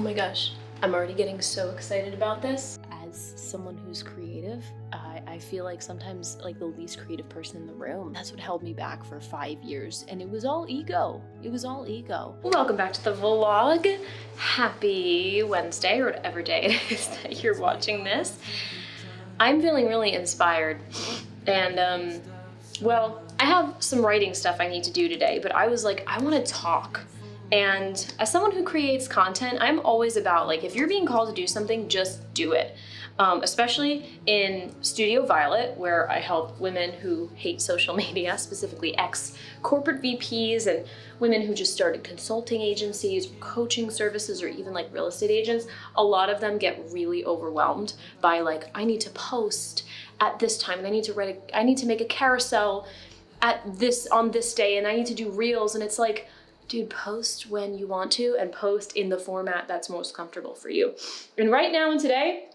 my gosh, I'm already getting so excited about this. As someone who's creative, I feel like sometimes like the least creative person in the room. That's what held me back for 5 years, and it was all ego. It was all ego. Welcome back to the vlog. Happy Wednesday, or whatever day it is that you're watching this. I'm feeling really inspired, and well, I have some writing stuff I need to do today, but I was like, I want to talk. And as someone who creates content, I'm always about like, if you're being called to do something, just do it. Especially in Studio Violet, where I help women who hate social media, specifically ex-corporate VPs and women who just started consulting agencies, coaching services, or even like real estate agents. A lot of them get really overwhelmed by like, I need to post at this time, and I need to make a carousel on this day, and I need to do reels, and it's like, dude, post when you want to and post in the format that's most comfortable for you. And right now and today,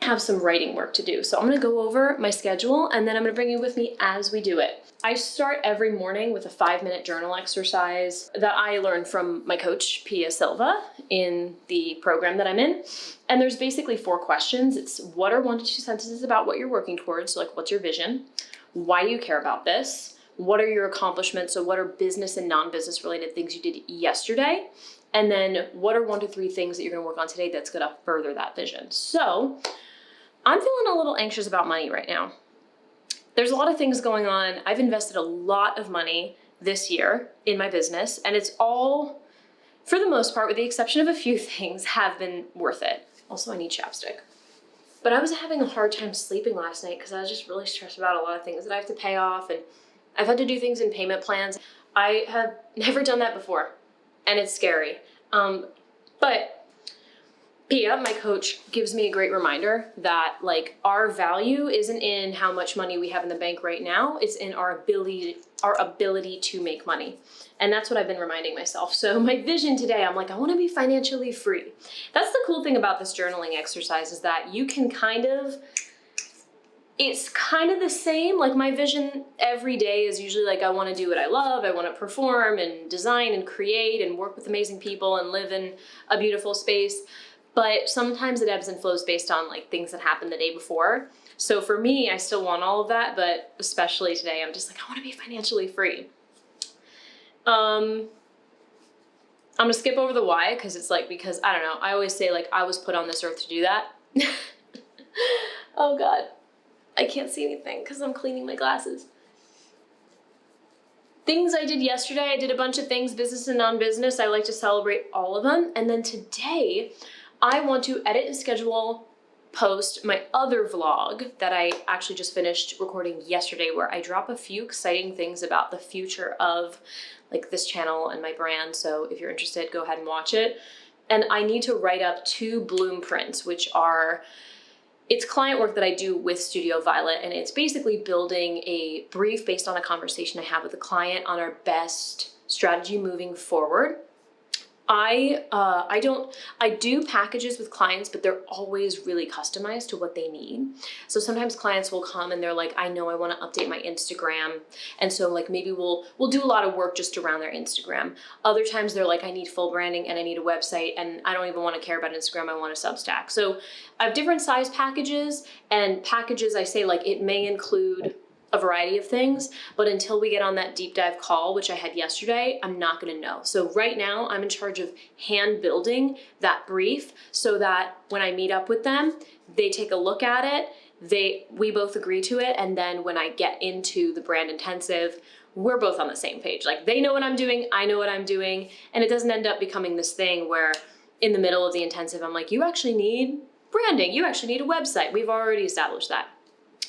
I have some writing work to do. So I'm gonna go over my schedule and then I'm gonna bring you with me as we do it. I start every morning with a 5-minute journal exercise that I learned from my coach, Pia Silva, in the program that I'm in. And there's basically 4 questions. It's what are 1 to 2 sentences about what you're working towards? So like, what's your vision? Why do you care about this? What are your accomplishments? So what are business and non-business related things you did yesterday? And then what are 1 to 3 things that you're gonna work on today that's gonna further that vision? So I'm feeling a little anxious about money right now. There's a lot of things going on. I've invested a lot of money this year in my business, and it's all, for the most part, with the exception of a few things, have been worth it. Also, I need chapstick. But I was having a hard time sleeping last night because I was just really stressed about a lot of things that I have to pay off, and I've had to do things in payment plans. I have never done that before, and it's scary. But Pia, my coach, gives me a great reminder that like our value isn't in how much money we have in the bank right now, it's in our ability to make money. And that's what I've been reminding myself. So my vision today, I'm like, I wanna be financially free. That's the cool thing about this journaling exercise, is that you can it's kind of the same. Like my vision every day is usually like, I want to do what I love. I want to perform and design and create and work with amazing people and live in a beautiful space. But sometimes it ebbs and flows based on like things that happened the day before. So for me, I still want all of that, but especially today, I'm just like, I want to be financially free. I'm gonna skip over the why, because I don't know, I always say like, I was put on this earth to do that. Oh God. I can't see anything because I'm cleaning my glasses. Things I did yesterday, I did a bunch of things, business and non-business. I like to celebrate all of them. And then today, I want to edit and schedule, post my other vlog that I actually just finished recording yesterday, where I drop a few exciting things about the future of like this channel and my brand. So if you're interested, go ahead and watch it. And I need to write up 2 Bloomprints, which are, it's client work that I do with Studio Violet, and it's basically building a brief based on a conversation I have with a client on our best strategy moving forward. I do packages with clients, but they're always really customized to what they need. So sometimes clients will come and they're like, I know I want to update my Instagram. And so like maybe we'll do a lot of work just around their Instagram. Other times they're like, I need full branding and I need a website and I don't even want to care about Instagram. I want a Substack. So I have different size packages, and packages, I say like it may include a variety of things, but until we get on that deep dive call, which I had yesterday, I'm not gonna know. So right now I'm in charge of hand building that brief so that when I meet up with them, they take a look at it, we both agree to it, and then when I get into the brand intensive, we're both on the same page. Like they know what I'm doing, I know what I'm doing, and it doesn't end up becoming this thing where in the middle of the intensive, I'm like, you actually need branding, you actually need a website. We've already established that.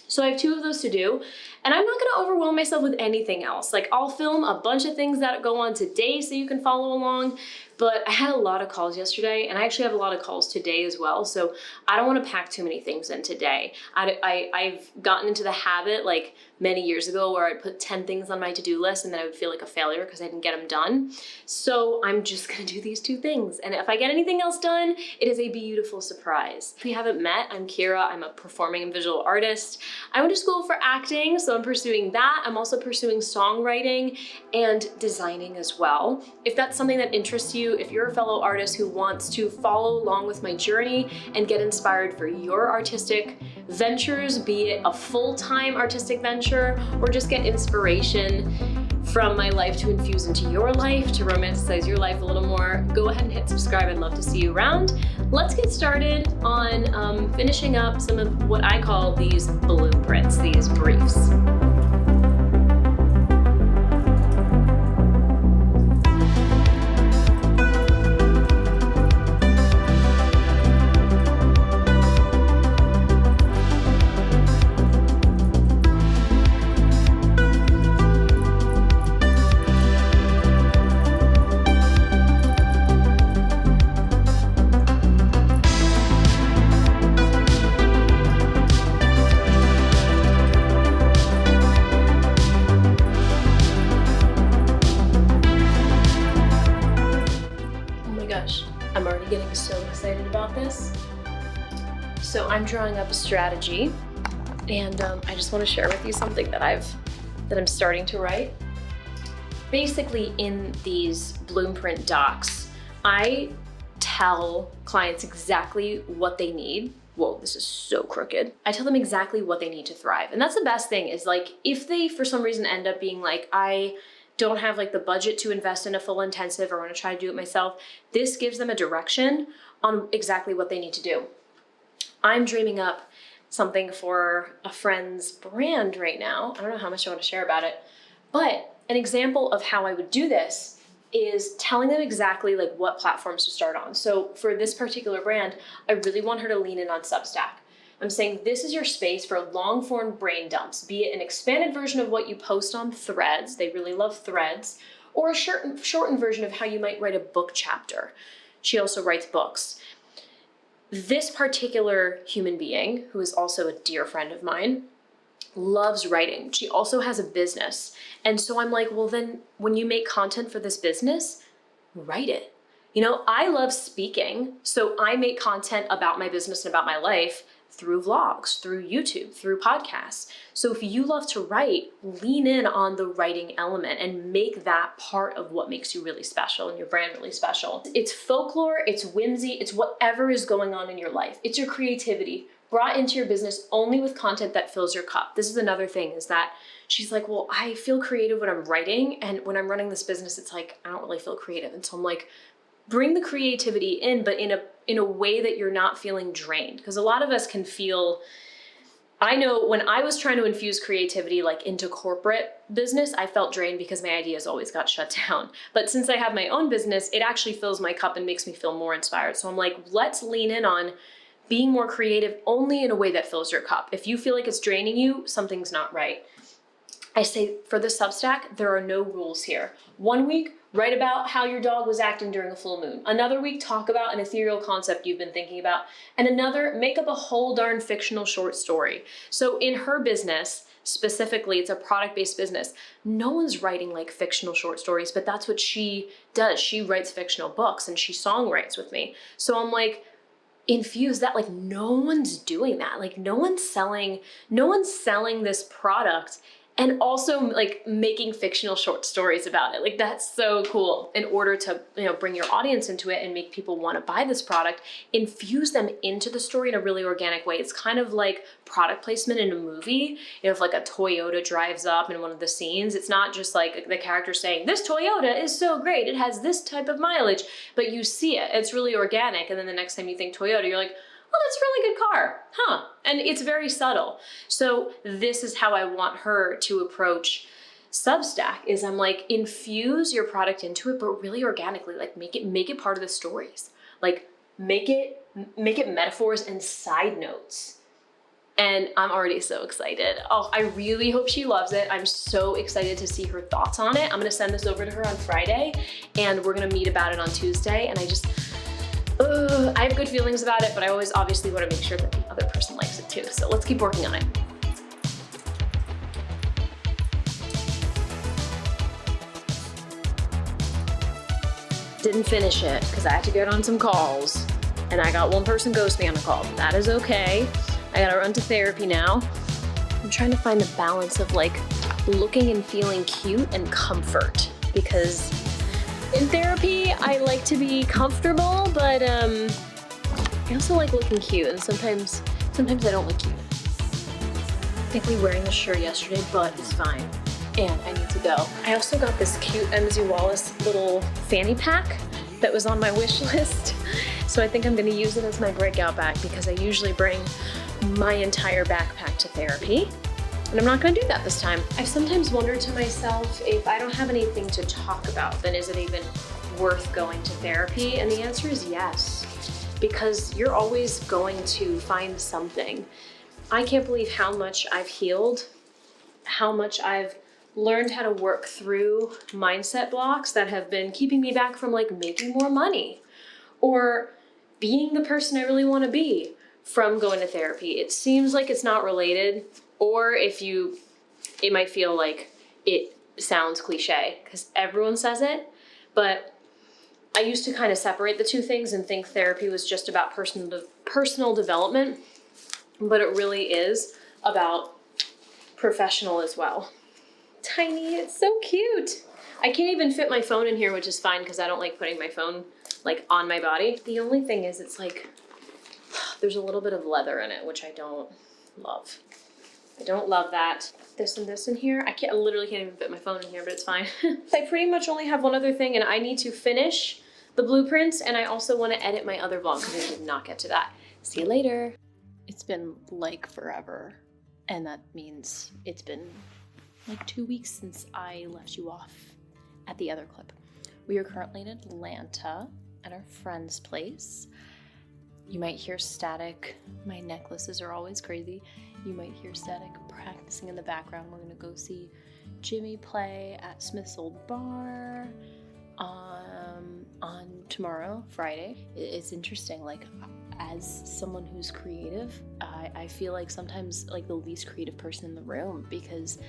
So I have 2 of those to do, and I'm not gonna overwhelm myself with anything else. Like I'll film a bunch of things that go on today so you can follow along, but I had a lot of calls yesterday, and I actually have a lot of calls today as well, so I don't wanna pack too many things in today. I've gotten into the habit like many years ago where I'd put 10 things on my to-do list and then I would feel like a failure because I didn't get them done. So I'm just gonna do these 2 things. And if I get anything else done, it is a beautiful surprise. If we haven't met, I'm Kira. I'm a performing and visual artist. I went to school for acting, so I'm pursuing that. I'm also pursuing songwriting and designing as well. If that's something that interests you, you, if you're a fellow artist who wants to follow along with my journey and get inspired for your artistic ventures, be it a full-time artistic venture or just get inspiration from my life to infuse into your life, to romanticize your life a little more, go ahead and hit subscribe. I'd love to see you around. Let's get started on finishing up some of what I call these blueprints, these briefs. I'm already getting so excited about this. So I'm drawing up a strategy, and I just want to share with you something that I'm starting to write. Basically, in these blueprint docs, I tell clients exactly what they need. Whoa, this is so crooked. I tell them exactly what they need to thrive. And that's the best thing, is like, if they for some reason end up being like, I don't have like the budget to invest in a full intensive, or want to try to do it myself, this gives them a direction on exactly what they need to do. I'm dreaming up something for a friend's brand right now. I don't know how much I want to share about it, but an example of how I would do this is telling them exactly like what platforms to start on. So for this particular brand, I really want her to lean in on Substack. I'm saying this is your space for long form brain dumps, be it an expanded version of what you post on Threads, they really love Threads, or a shortened version of how you might write a book chapter. She also writes books. This particular human being, who is also a dear friend of mine, loves writing. She also has a business. And so I'm like, well then when you make content for this business, write it. You know, I love speaking, so I make content about my business and about my life through vlogs, through YouTube, through podcasts. So if you love to write, lean in on the writing element and make that part of what makes you really special and your brand really special. It's folklore, it's whimsy, it's whatever is going on in your life. It's your creativity brought into your business only with content that fills your cup. This is another thing, is that she's like, well, I feel creative when I'm writing, and when I'm running this business, it's like, I don't really feel creative. And so I'm like, bring the creativity in, but in a way that you're not feeling drained. Because a lot of us can feel, I know when I was trying to infuse creativity like into corporate business, I felt drained because my ideas always got shut down. But since I have my own business, it actually fills my cup and makes me feel more inspired. So I'm like, let's lean in on being more creative only in a way that fills your cup. If you feel like it's draining you, something's not right. I say for the Substack, there are no rules here. 1 week, write about how your dog was acting during a full moon. Another week, talk about an ethereal concept you've been thinking about. And another, make up a whole darn fictional short story. So in her business, specifically, it's a product-based business. No one's writing like fictional short stories, but that's what she does. She writes fictional books and she songwrites with me. So I'm like, infuse that. Like, no one's doing that. Like, no one's selling this product and also like making fictional short stories about it. Like, that's so cool. In order to, you know, bring your audience into it and make people want to buy this product, infuse them into the story in a really organic way. It's kind of like product placement in a movie. You know, if like a Toyota drives up in one of the scenes, it's not just like the character saying, this Toyota is so great, it has this type of mileage, but you see it, it's really organic. And then the next time you think Toyota, you're like, oh, that's a really good car, huh? And it's very subtle. So this is how I want her to approach Substack, is I'm like, infuse your product into it, but really organically, like make it part of the stories. Like make it metaphors and side notes. And I'm already so excited. Oh, I really hope she loves it. I'm so excited to see her thoughts on it. I'm gonna send this over to her on Friday, and we're gonna meet about it on Tuesday. And I have good feelings about it, but I always obviously want to make sure that the other person likes it too. So let's keep working on it. Didn't finish it because I had to get on some calls, and I got one person ghost me on a call. That is okay. I gotta run to therapy now. I'm trying to find the balance of like looking and feeling cute and comfort, because In therapy, I like to be comfortable, but I also like looking cute, and sometimes I don't look cute. Technically wearing the shirt yesterday, but it's fine. And I need to go. I also got this cute MZ Wallace little fanny pack that was on my wish list. So I think I'm gonna use it as my breakout bag because I usually bring my entire backpack to therapy. And I'm not gonna do that this time. I've sometimes wondered to myself, if I don't have anything to talk about, then is it even worth going to therapy? And the answer is yes, because you're always going to find something. I can't believe how much I've healed, how much I've learned how to work through mindset blocks that have been keeping me back from like making more money or being the person I really want to be from going to therapy. It seems like it's not related, or it might feel like it sounds cliche because everyone says it, but I used to kind of separate the two things and think therapy was just about personal development, but it really is about professional as well. Tiny, it's so cute. I can't even fit my phone in here, which is fine because I don't like putting my phone like on my body. The only thing is it's like, there's a little bit of leather in it, which I don't love. I don't love that. This and this in here. I literally can't even fit my phone in here, but it's fine. I pretty much only have one other thing, and I need to finish the blueprints, and I also want to edit my other vlog because I did not get to that. See you later. It's been like forever, and that means it's been like 2 weeks since I left you off at the other clip. We are currently in Atlanta at our friend's place. You might hear static. My necklaces are always crazy. You might hear static practicing in the background. We're gonna go see Jimmy play at Smith's Old Bar on tomorrow, Friday. It's interesting, like as someone who's creative, I feel like sometimes like the least creative person in the room, because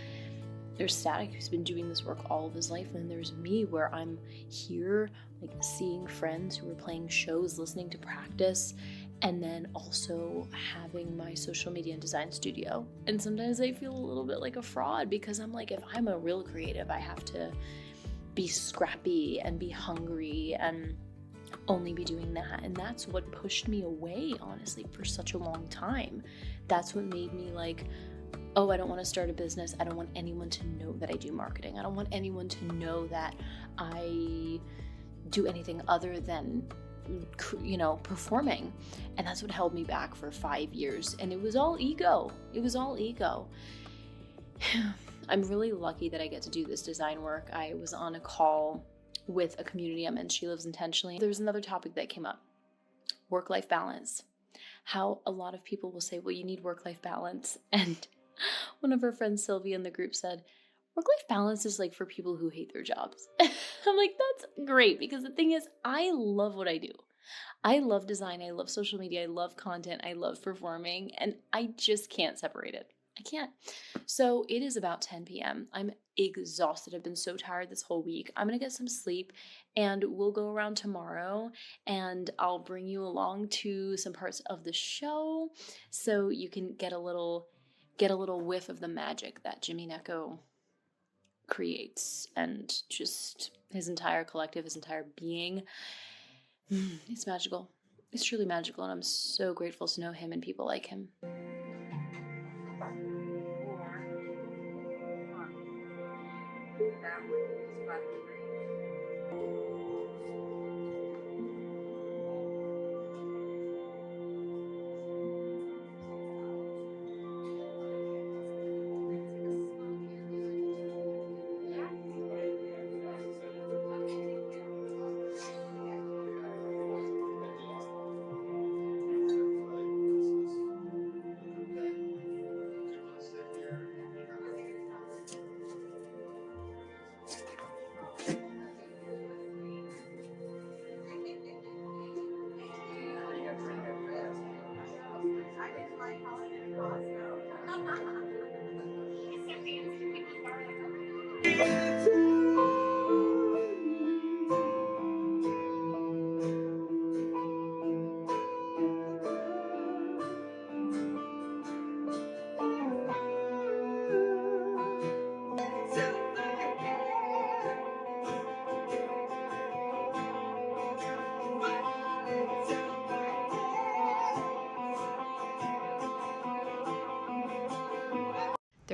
there's Static, who's been doing this work all of his life, and then there's me, where I'm here like seeing friends who are playing shows, listening to practice, and then also having my social media and design studio. And sometimes I feel a little bit like a fraud, because I'm like, if I'm a real creative, I have to be scrappy and be hungry and only be doing that. And that's what pushed me away, honestly, for such a long time. That's what made me like, oh, I don't want to start a business. I don't want anyone to know that I do marketing. I don't want anyone to know that I do anything other than, you know, performing. And that's what held me back for 5 years. And it was all ego. It was all ego. I'm really lucky that I get to do this design work. I was on a call with a community I'm in. She lives intentionally. There's another topic that came up: work-life balance. How a lot of people will say, well, you need work-life balance. And one of her friends, Sylvia, in the group said, work-life balance is like for people who hate their jobs. I'm like, that's great, because the thing is, I love what I do. I love design, I love social media, I love content, I love performing, and I just can't separate it. I can't. So it is about 10 p.m. I'm exhausted. I've been so tired this whole week. I'm gonna get some sleep, and we'll go around tomorrow, and I'll bring you along to some parts of the show so you can get a little whiff of the magic that Jimmy Neko creates, and just his entire collective, his entire being. It's magical. It's truly magical, and I'm so grateful to know him and people like him.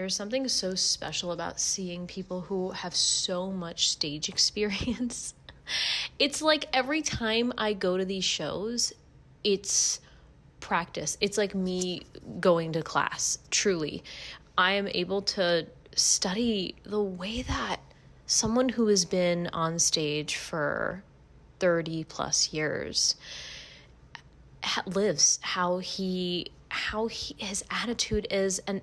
There's something so special about seeing people who have so much stage experience. It's like every time I go to these shows, it's practice. It's like me going to class, truly. I am able to study the way that someone who has been on stage for 30 plus years lives, how his attitude is. And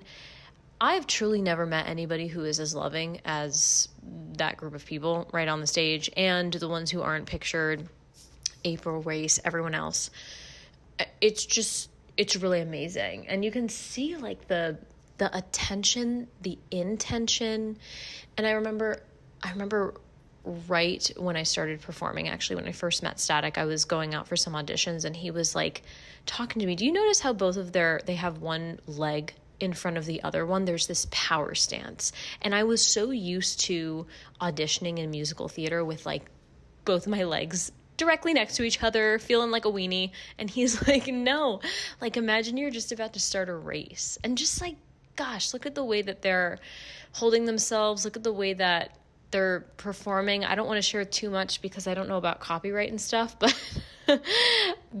I've truly never met anybody who is as loving as that group of people right on the stage, and the ones who aren't pictured, April, Race, everyone else. It's really amazing. And you can see like the attention, the intention. And I remember right when I started performing, actually, when I first met Static, I was going out for some auditions, and he was like talking to me. Do you notice how both of they have one leg in front of the other one? There's this power stance. And I was so used to auditioning in musical theater with like both my legs directly next to each other, feeling like a weenie. And he's like, no, like imagine you're just about to start a race. And just like, gosh, look at the way that they're holding themselves. Look at the way that they're performing. I don't want to share too much because I don't know about copyright and stuff, but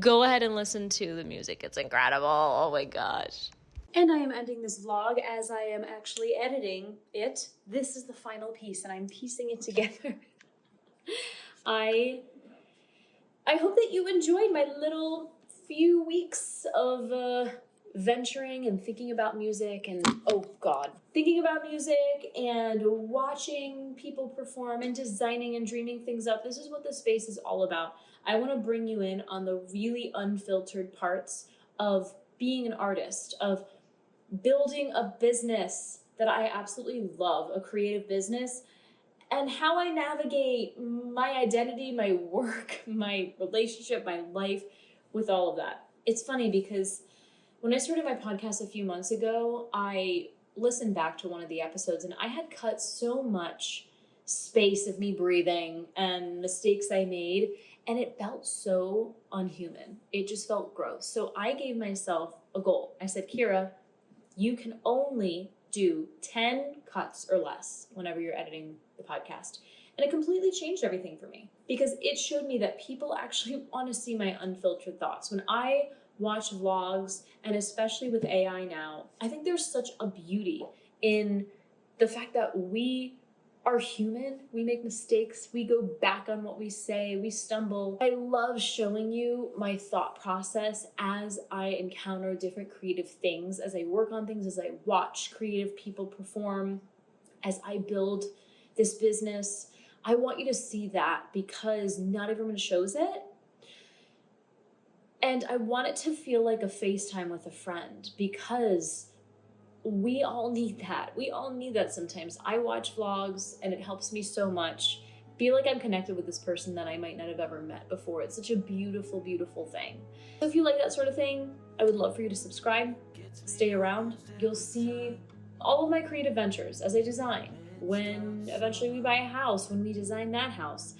go ahead and listen to the music. It's incredible. Oh my gosh. And I am ending this vlog as I am actually editing it. This is the final piece, and I'm piecing it together. I hope that you enjoyed my little few weeks of venturing and thinking about music and, thinking about music and watching people perform and designing and dreaming things up. This is what this space is all about. I want to bring you in on the really unfiltered parts of being an artist, of building a business that I absolutely love, a creative business, and how I navigate my identity, my work, my relationship, my life with all of that. It's funny because when I started my podcast a few months ago, I listened back to one of the episodes, and I had cut so much space of me breathing and mistakes I made, and it felt so unhuman. It just felt gross. So I gave myself a goal. I said, Kira, you can only do 10 cuts or less whenever you're editing the podcast. And it completely changed everything for me because it showed me that people actually want to see my unfiltered thoughts. When I watch vlogs, and especially with AI now, I think there's such a beauty in the fact that we are human. We make mistakes. We go back on what we say. We stumble. I love showing you my thought process as I encounter different creative things, as I work on things, as I watch creative people perform, as I build this business. I want you to see that because not everyone shows it. And I want it to feel like a FaceTime with a friend because we all need that. We all need that sometimes. I watch vlogs and it helps me so much. Feel like I'm connected with this person that I might not have ever met before. It's such a beautiful, beautiful thing. So if you like that sort of thing, I would love for you to subscribe, stay around. You'll see all of my creative ventures as I design, when eventually we buy a house, when we design that house,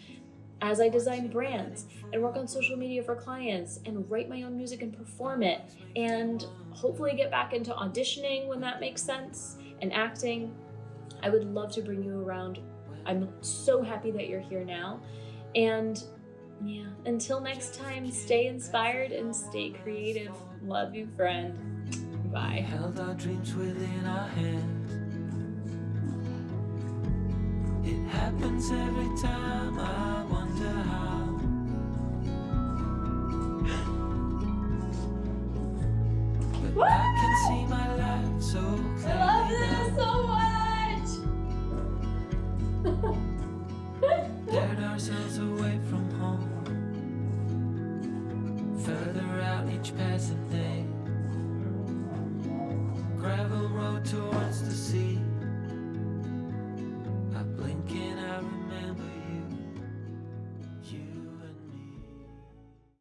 as I design brands and work on social media for clients and write my own music and perform it, and hopefully get back into auditioning when that makes sense and acting. I would love to bring you around. I'm so happy that you're here now. And yeah, until next time, stay inspired and stay creative. Love you, friend. Bye. Held our dreams within our hands. It happens every time, I wonder how. But I can see my life so clearly. I love this so much. Dared ourselves away from home, further out each passing day. Gravel road towards the sea.